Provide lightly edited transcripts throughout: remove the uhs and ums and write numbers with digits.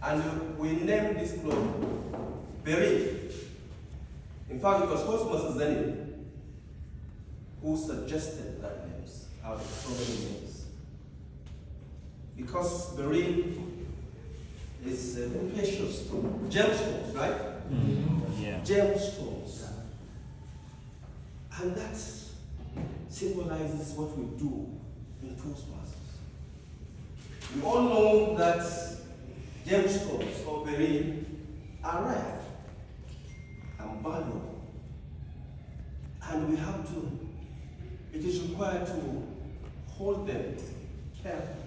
And we named this club Beryl. In fact, it was Toastmasters who suggested that names out of so many names. Because Beryl is a precious stone. Gemstones, right? Mm-hmm. Yeah. Gemstones. And that symbolizes what we do in Toastmasters. We all know that gemstones or beryl are rare and valuable. And we have to, it is required to hold them carefully.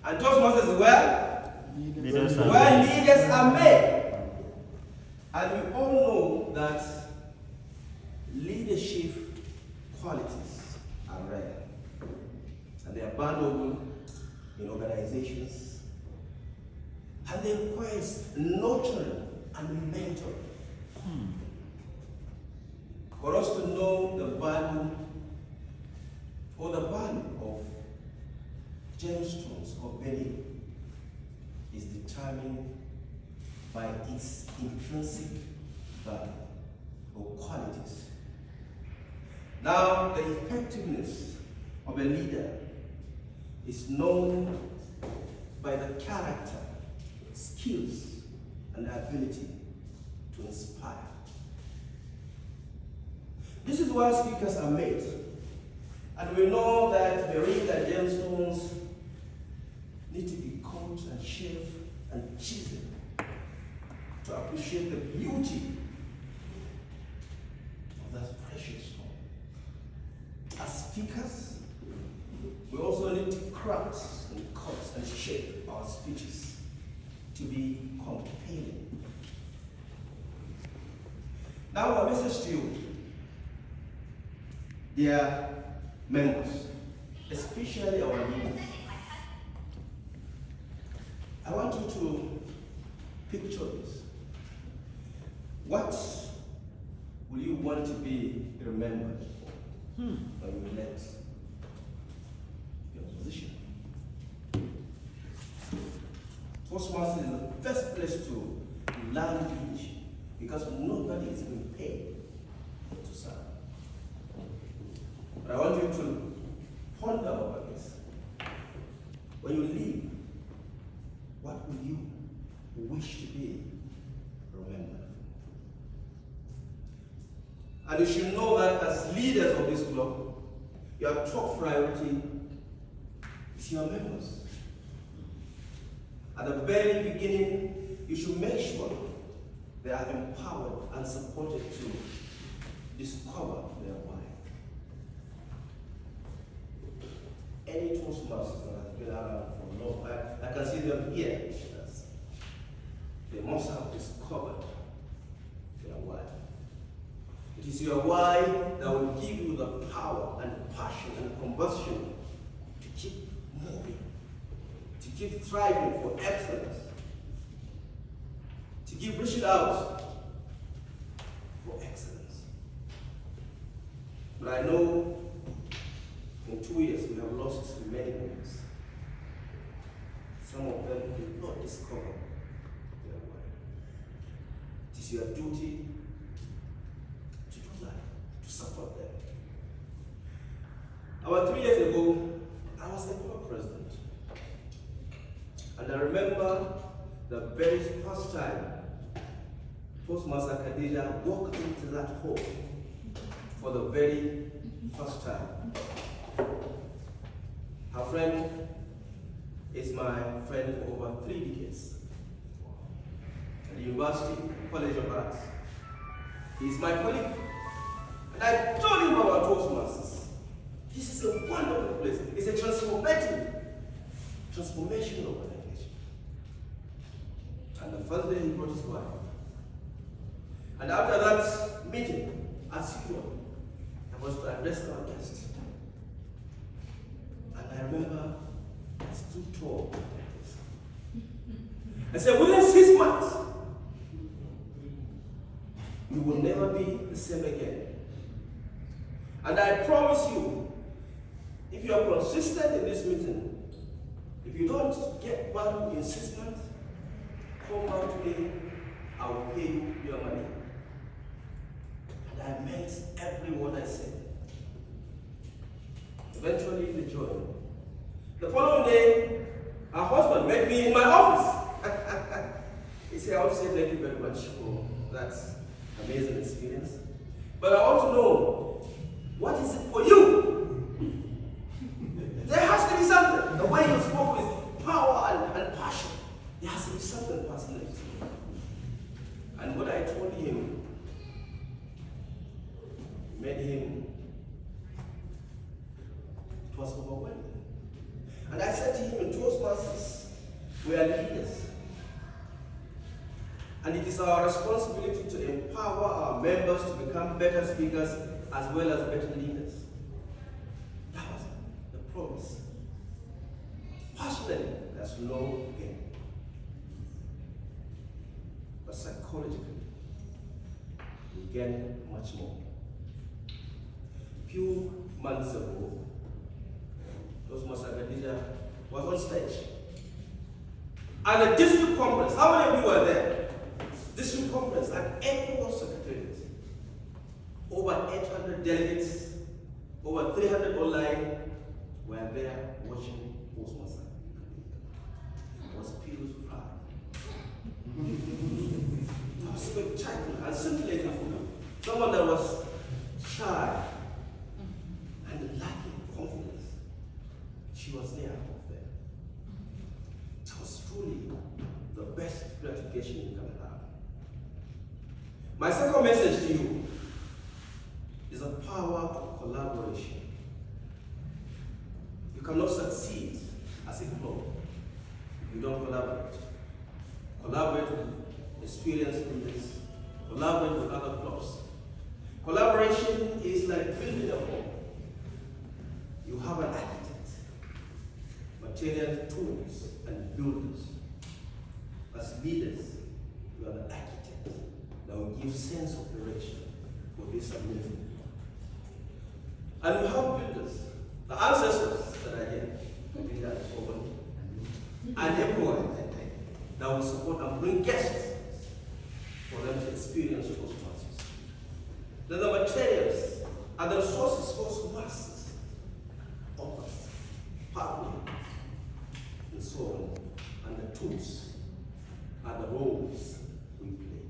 And Toastmasters is where? Where leaders are made. And we all know that leadership qualities are rare. And they are valuable in organizations. And they require nurturing and mentoring. For us to know the value or the value of gemstones or beryl is determined by its intrinsic value or qualities. Now, the effectiveness of a leader is known by the character, skills, and ability to inspire. This is why speakers are made. And we know that beryl and gemstones need to be combed and shaved and chiseled to appreciate the beauty of that precious stone. As speakers, we also need to craft and cut and shape our speeches to be compelling. Now, our message to you, dear members, especially our leaders. I want you to picture this. What will you want to be remembered for when you let your position? Toastmasters is the best place to learn leadership because nobody is being paid to serve. But I want you to ponder over this. When you leave, what will you wish to be remembered for? And you should know that as leaders of this club, your top priority is your members. At the very beginning, you should make sure they are empowered and supported to discover their why. Any Toastmasters that has been around for a long time, I can see them here. They must have discovered their why. It is your why that will give you the power and passion and combustion to keep moving, to keep striving for excellence, to keep reaching out for excellence. But I know in 2 years we have lost many things. Some of them did not discover their why. It is your duty to do that, to support them. About 3 years ago, I was the club president. And I remember the very first time Toastmaster Khadija walked into that hall for the very first time. Her friend is my friend for over 3 decades. At the University College of Arts. He's my colleague. And I told him about Toastmasters. This is a wonderful place. It's a transformational organization. And the first day he brought his wife. And after that meeting, as usual, I was to address our guests. And I remember I stood tall like this. I said, within 6 months, you will never be the same again. And I promise you, if you are consistent in this meeting, If you don't get value in 6 months, come back today, I will pay you your money. And I meant every word I said. Eventually, they joined. The following day, her husband met me in my office. He said, I want to say thank you very much for that amazing experience. But I want to know, what is it for you? There has to be something. The way you spoke with power and passion, there has to be something personal. And what I told him made him, it was overwhelming. And I said to him, in Toastmasters, we are leaders. And it is our responsibility to empower our members to become better speakers as well as better leaders. That was the promise. Passionately, there's no gain. But psychologically, we gain much more. A few months ago, Toastmaster leader was on stage. At a district conference, how many of you were there? District conference at Ecuador Secretariat. Over 800 delegates, over 300 online were there watching Toastmaster. It was people's pride. It was spectacular and scintillating for them. Someone that was shy and lacking confidence. She was there up there. It was truly the best gratification you can have. My second message to you is the power of collaboration. You cannot succeed as a club if you don't collaborate. Collaborate with experienced leaders. Collaborate with other clubs. Collaboration is like building a home. You have an architect, material tools, and builders. As leaders, you are the architect that will give sense of direction for this amazing. And we have builders, the ancestors that are here, and everyone that will support and bring guests for them to experience Toastmasters. Then the materials and the resources Toastmasters offers, partners, and so on, and the tools and the roles we play.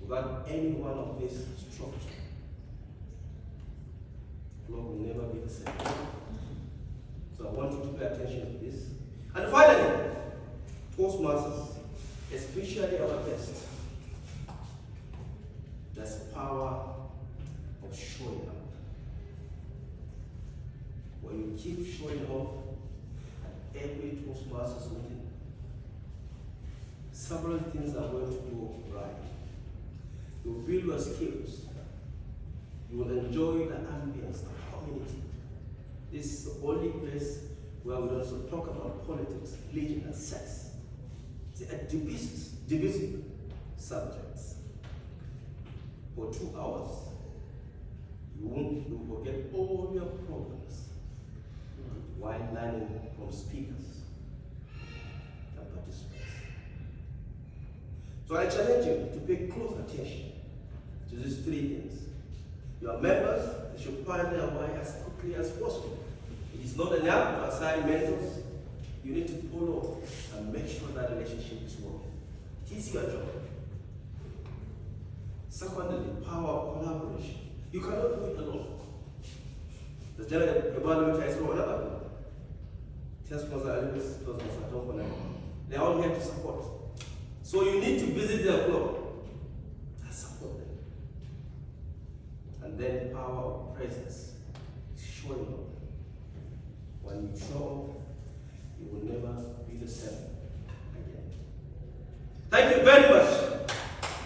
Without any one of this structure, the club will never be the same. So I want you to pay attention to this. And finally, Toastmasters, especially our guests, there's power of showing up. When you keep showing up at every Toastmasters meeting, several things are going to go right. You will build your skills. You will enjoy the ambience, the community. This is the only place where we also talk about politics, religion, and sex. They are divisive subjects. For 2 hours, you will forget all your problems while learning from speakers and participants. So I challenge you to pay close attention to these 3 things. Your members, they should find their way as quickly as possible. It is not enough to assign mentors. You need to follow and make sure that relationship is working. It is your job. Secondly, the power of collaboration. You cannot do it alone. The general evaluator is one other. They are all here to support. So you need to visit their club and support them. And then power of presence, showing up. When you show up, you will never be the same again. Thank you very much.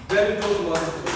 Beryl Toastmasters.